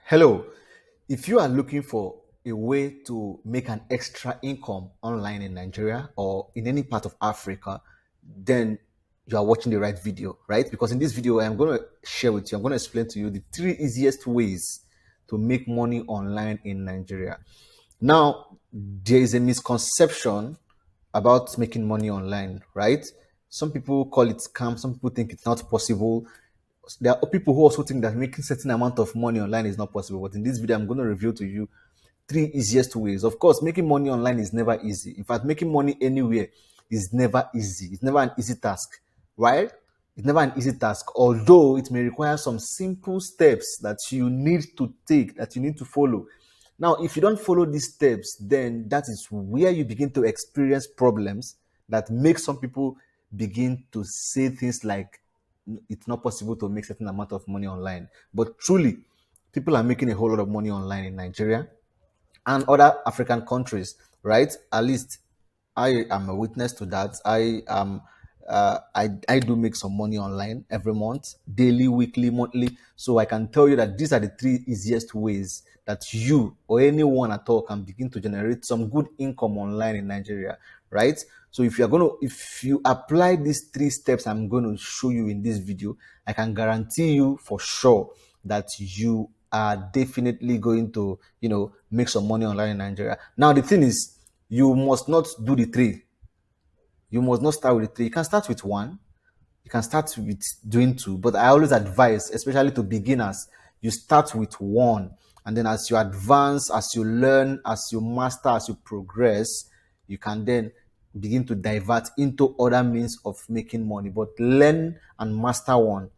Hello, if you are looking for a way to make an extra income online in Nigeria or in any part of Africa, then you are watching the right video, right? Because in this video, I'm going to share with you, I'm going to explain to you the three easiest ways to make money online in Nigeria. Now, there is a misconception about making money online, right? Some people call it scam, some people think it's not possible. There are people who also think that making certain amount of money online is not possible. But in this video, I'm going to reveal to you three easiest ways. Of course, making money online is never easy. In fact, making money anywhere is never easy. It's never an easy task, right? It's never an easy task, although it may require some simple steps that you need to take, that you need to follow. Now, if you don't follow these steps, then that is where you begin to experience problems that make some people begin to say things like it's not possible to make certain amount of money online. But truly, people are making a whole lot of money online in Nigeria and other African countries, right? At least I am a witness to that. I do make some money online every month, daily, weekly, monthly. So I can tell you that these are the three easiest ways that you or anyone at all can begin to generate some good income online in Nigeria, right? So if you apply these three steps I'm going to show you in this video, I can guarantee you for sure that you are definitely going to, make some money online in Nigeria. Now the thing is, you must not do the three. You must not start with the three. You can start with one. You can start with doing two, but I always advise, especially to beginners, you start with one, and then as you advance, as you learn, as you master, as you progress, you can then begin to divert into other means of making money. But learn and master one.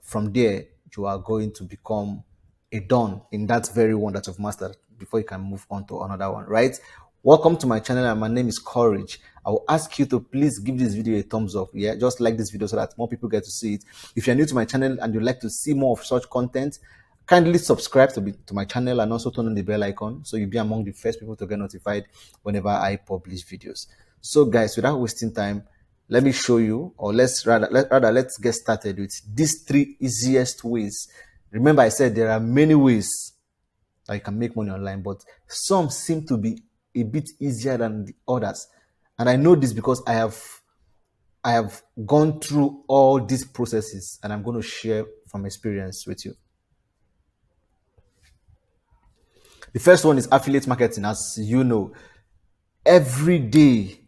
From there, you are going to become a don in that very one that you've mastered before you can move on to another one, right? Welcome to my channel, and my name is Courage. I will ask you to please give this video a thumbs up. Yeah, just like this video so that more people get to see it. If you're new to my channel and you'd like to see more of such content, kindly subscribe to my channel and also turn on the bell icon so you'll be among the first people to get notified whenever I publish videos. So guys, without wasting time, let me show you, or let's get started with these three easiest ways. Remember, I said there are many ways that you can make money online, but some seem to be a bit easier than the others. And I know this because I have gone through all these processes, and I'm going to share from experience with you. The first one is affiliate marketing. As you know, every day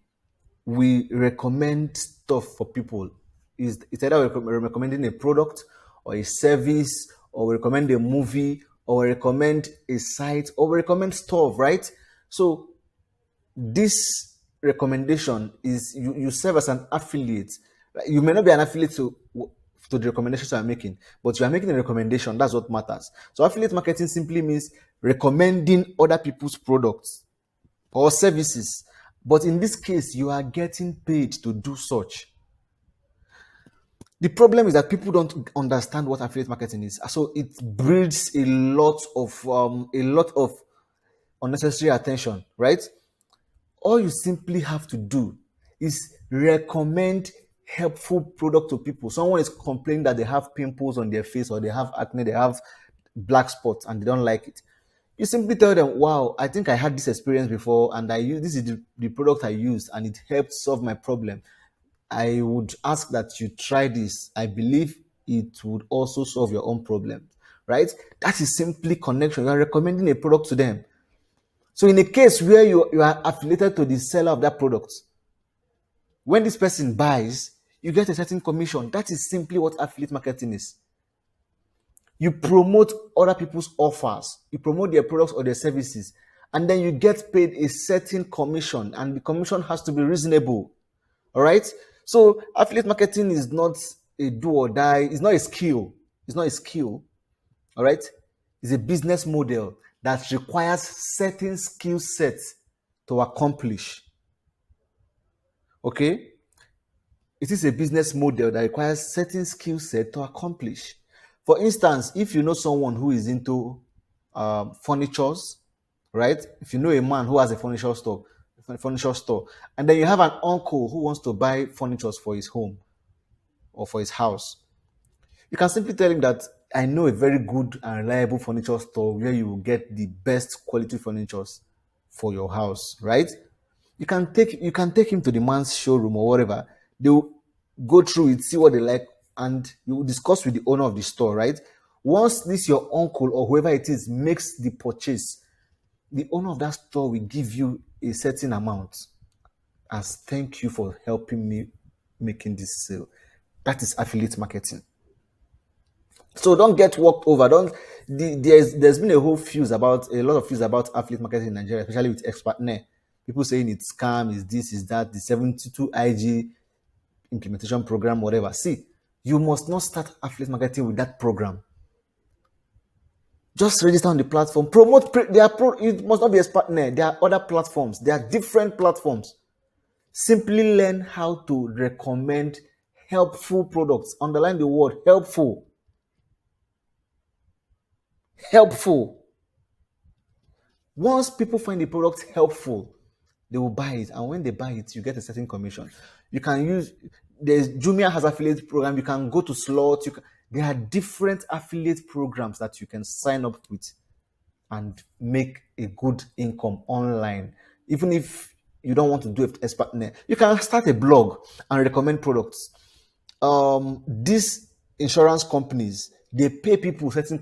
we recommend stuff for people. It's either we're recommending a product or a service, or we recommend a movie, or we recommend a site, or we recommend stuff, right? So this recommendation is you serve as an affiliate. You may not be an affiliate to the recommendations I'm making, but you are making a recommendation. That's what matters. So affiliate marketing simply means recommending other people's products or services. But in this case, you are getting paid to do such. The problem is that people don't understand what affiliate marketing is. So it breeds a lot of unnecessary attention, right? All you simply have to do is recommend helpful product to people. Someone is complaining that they have pimples on their face, or they have acne, they have black spots, and they don't like it. You simply tell them, wow, I think I had this experience before, and this is the product I used, and it helped solve my problem. I would ask that you try this. I believe it would also solve your own problem, right? That is simply connection. You are recommending a product to them. So in a case where you are affiliated to the seller of that product, when this person buys, you get a certain commission. That is simply what affiliate marketing is. You promote other people's offers, you promote their products or their services, and then you get paid a certain commission, and the commission has to be reasonable. All right. So affiliate marketing is not a do or die. It's not a skill. It's not a skill. All right. It's a business model that requires certain skill sets to accomplish. Okay. It is a business model that requires certain skill set to accomplish. For instance, if you know someone who is into furnitures, right? If you know a man who has a furniture store, and then you have an uncle who wants to buy furniture for his home or for his house, you can simply tell him that I know a very good and reliable furniture store where you will get the best quality furnitures for your house, right? You can take him to the man's showroom or whatever. They'll go through it, see what they like, and you will discuss with the owner of the store, right? Once this your uncle or whoever it is makes the purchase, the owner of that store will give you a certain amount as thank you for helping me making this sale. That is affiliate marketing. So don't get walked over. Don't there's been a lot of fuse about affiliate marketing in Nigeria, especially with expert. People saying it's scam, is this, is that, the 72 IG implementation program, whatever. See, you must not start affiliate marketing with that program. Just register on the platform, promote. It must not be expert. There are other platforms. There are different platforms. Simply learn how to recommend helpful products. Underline the word helpful. Helpful. Once people find the product helpful, they will buy it, and when they buy it, you get a certain commission. You can use there's Jumia has affiliate program. You can go to Slot. There are different affiliate programs that you can sign up with and make a good income online. Even if you don't want to do it as partner, you can start a blog and recommend products. These insurance companies, they pay people certain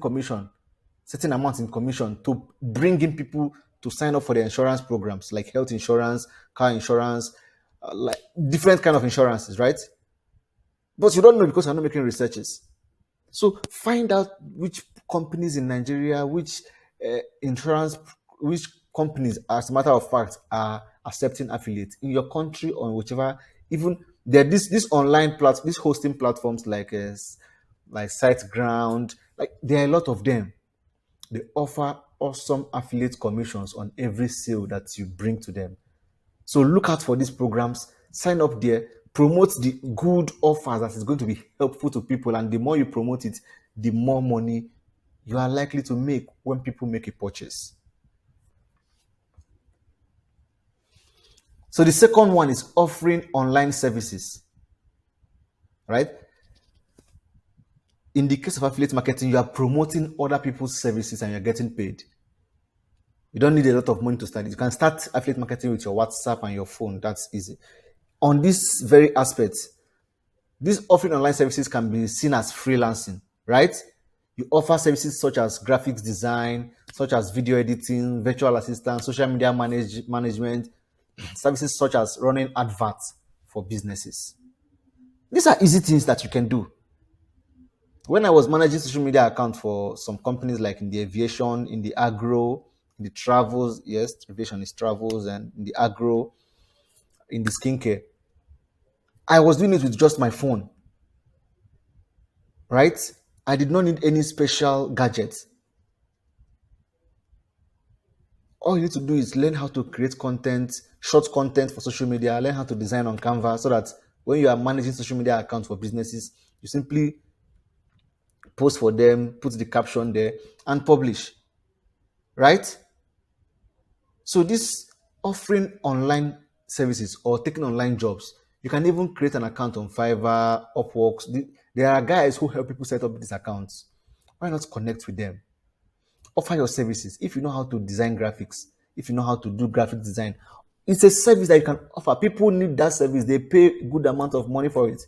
amounts in commission to bring in people to sign up for the insurance programs like health insurance, car insurance, like different kind of insurances, right? But you don't know because you're not making researches. So find out which companies in Nigeria, insurance, which companies, as a matter of fact, are accepting affiliates in your country or whichever. Even there, this online these hosting platforms like SiteGround, like there are a lot of them. They offer awesome affiliate commissions on every sale that you bring to them. So look out for these programs, sign up there, promote the good offers that is going to be helpful to people. And the more you promote it, the more money you are likely to make when people make a purchase. So the second one is offering online services, right? In the case of affiliate marketing, you are promoting other people's services and you're getting paid. You don't need a lot of money to start it. You can start affiliate marketing with your WhatsApp and your phone. That's easy. On this very aspect, these offering online services can be seen as freelancing, right? You offer services such as graphics design, such as video editing, virtual assistant, social media management, services such as running adverts for businesses. These are easy things that you can do. When I was managing social media account for some companies like in the aviation, in the agro, in the travels, yes, aviation is travels, and in the agro, in the skincare, I was doing it with just my phone, right? I did not need any special gadgets. All you need to do is learn how to create content, short content for social media, learn how to design on Canva so that when you are managing social media accounts for businesses, you simply post for them, put the caption there, and publish, right? So this offering online services or taking online jobs, you can even create an account on Fiverr, Upworks. There are guys who help people set up these accounts. Why not connect with them? Offer your services. If you know how to design graphics, if you know how to do graphic design, it's a service that you can offer. People need that service. They pay a good amount of money for it.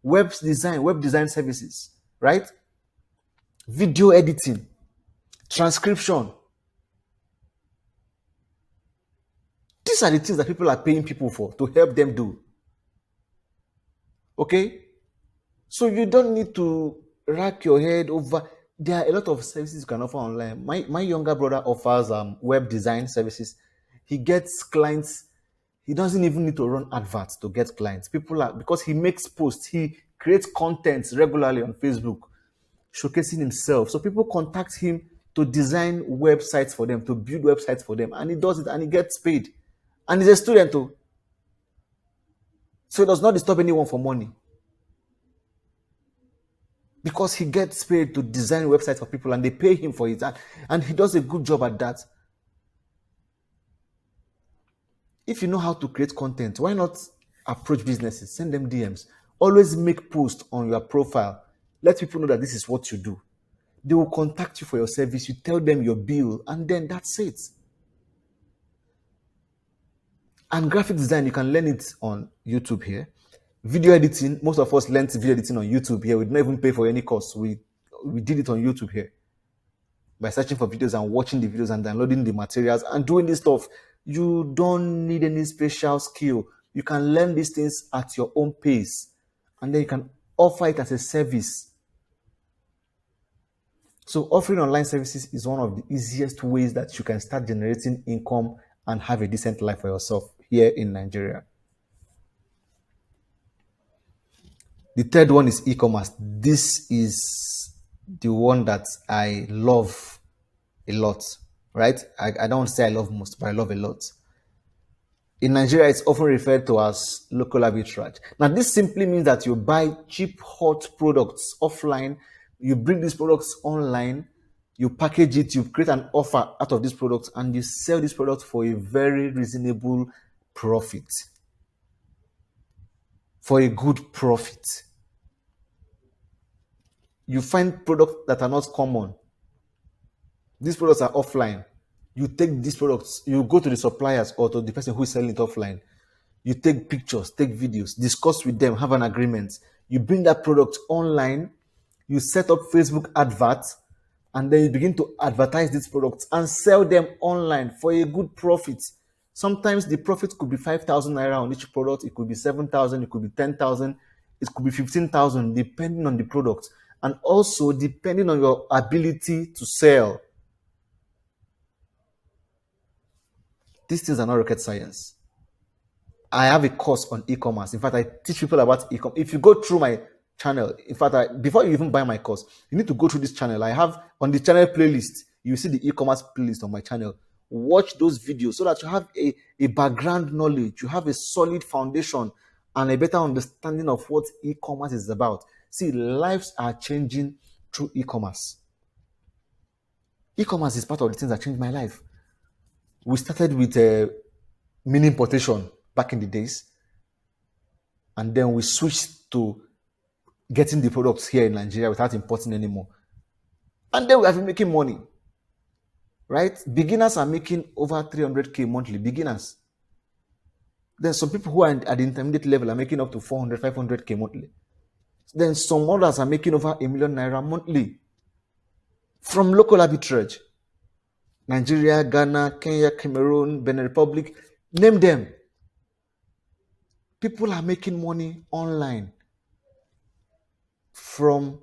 Web design services, right? Video editing, transcription. These are the things that people are paying people for to help them do. Okay? So you don't need to rack your head over. There are a lot of services you can offer online. My younger brother offers web design services. He gets clients. He doesn't even need to run adverts to get clients. People are because he makes posts. He creates content regularly on Facebook, showcasing himself. So people contact him to design websites for them, to build websites for them, and he does it and he gets paid. And he's a student too, so he does not disturb anyone for money, because he gets paid to design websites for people and they pay him for it, and he does a good job at that. If you know how to create content, why not approach businesses, send them DMs, always make posts on your profile, let people know that this is what you do. They will contact you for your service. You tell them your bill, and then that's it. And graphic design, you can learn it on YouTube here. Video editing, most of us learned video editing on YouTube here. We didn't even pay for any course. We did it on YouTube here by searching for videos and watching the videos and downloading the materials and doing this stuff. You don't need any special skill. You can learn these things at your own pace, and then you can offer it as a service. So offering online services is one of the easiest ways that you can start generating income and have a decent life for yourself here in Nigeria. The third one is e-commerce. This is the one that I love a lot, right? I don't want to say I love most, but I love a lot. In Nigeria, it's often referred to as local arbitrage. Now, this simply means that you buy cheap, hot products offline, you bring these products online, you package it, you create an offer out of these products, and you sell these products for a very reasonable profit. For a good profit. You find products that are not common. These products are offline. You take these products, you go to the suppliers or to the person who is selling it offline. You take pictures, take videos, discuss with them, have an agreement. You bring that product online, you set up Facebook adverts, and then you begin to advertise these products and sell them online for a good profit. Sometimes the profit could be 5,000 naira on each product, it could be 7,000, it could be 10,000, it could be 15,000, depending on the product, and also depending on your ability to sell. These things are not rocket science. I have a course on e-commerce. In fact, I teach people about e-commerce. If you go through my channel, in fact, before you even buy my course, you need to go through this channel. I have on the channel playlist, you see the e-commerce playlist on my channel. Watch those videos so that you have a background knowledge, you have a solid foundation and a better understanding of what e-commerce is about. See, lives are changing through e-commerce. E-commerce is part of the things that changed my life. We started with mini importation back in the days, and then we switched to getting the products here in Nigeria without importing anymore. And then we have been making money, right? Beginners are making over 300K monthly, beginners. Then some people who are at the intermediate level are making up to 400, 500K monthly. Then some others are making over 1 million naira monthly from local arbitrage. Nigeria, Ghana, Kenya, Cameroon, Benin Republic, name them. People are making money online from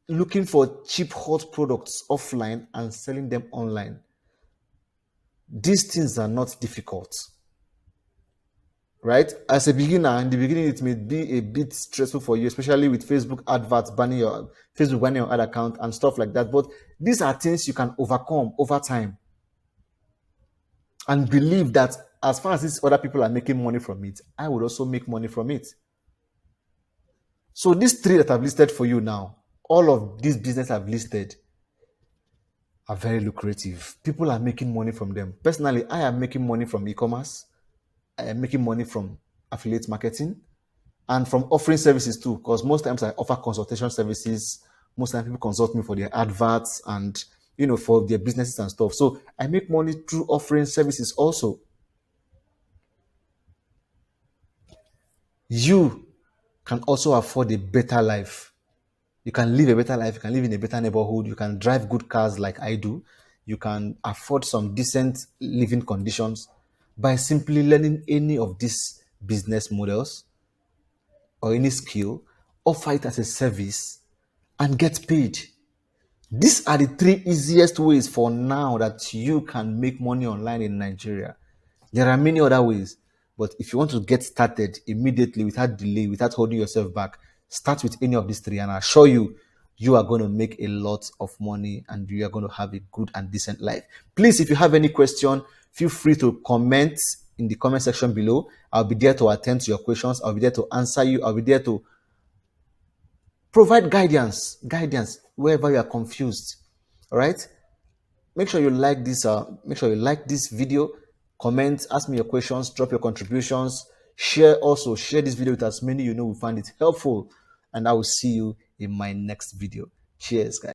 looking for cheap, hot products offline and selling them online. These things are not difficult, right? As a beginner, in the beginning, it may be a bit stressful for you, especially with Facebook adverts, banning your ad account and stuff like that. But these are things you can overcome over time. And believe that as far as these other people are making money from it, I would also make money from it. So these three that I've listed for you now, all of these businesses I've listed are very lucrative. People are making money from them. Personally, I am making money from e-commerce. I am making money from affiliate marketing and from offering services too, because most times I offer consultation services. Most times people consult me for their adverts and for their businesses and stuff. So I make money through offering services also. You can also afford a better life. You can live a better life. You can live in a better neighborhood. You can drive good cars like I do. You can afford some decent living conditions by simply learning any of these business models or any skill, offer it as a service, and get paid. These are the three easiest ways for now that you can make money online in Nigeria. There are many other ways, but if you want to get started immediately without delay, without holding yourself back, start with any of these three, and I assure you, you are going to make a lot of money and you are going to have a good and decent life. Please, if you have any question, feel free to comment in the comment section below. I'll be there to attend to your questions. I'll be there to answer you. I'll be there to provide guidance wherever you are confused. All right. Make sure you like this. Make sure you like this video. Comment, ask me your questions, drop your contributions, share this video with as many you know will find it helpful. And I will see you in my next video. Cheers, guys.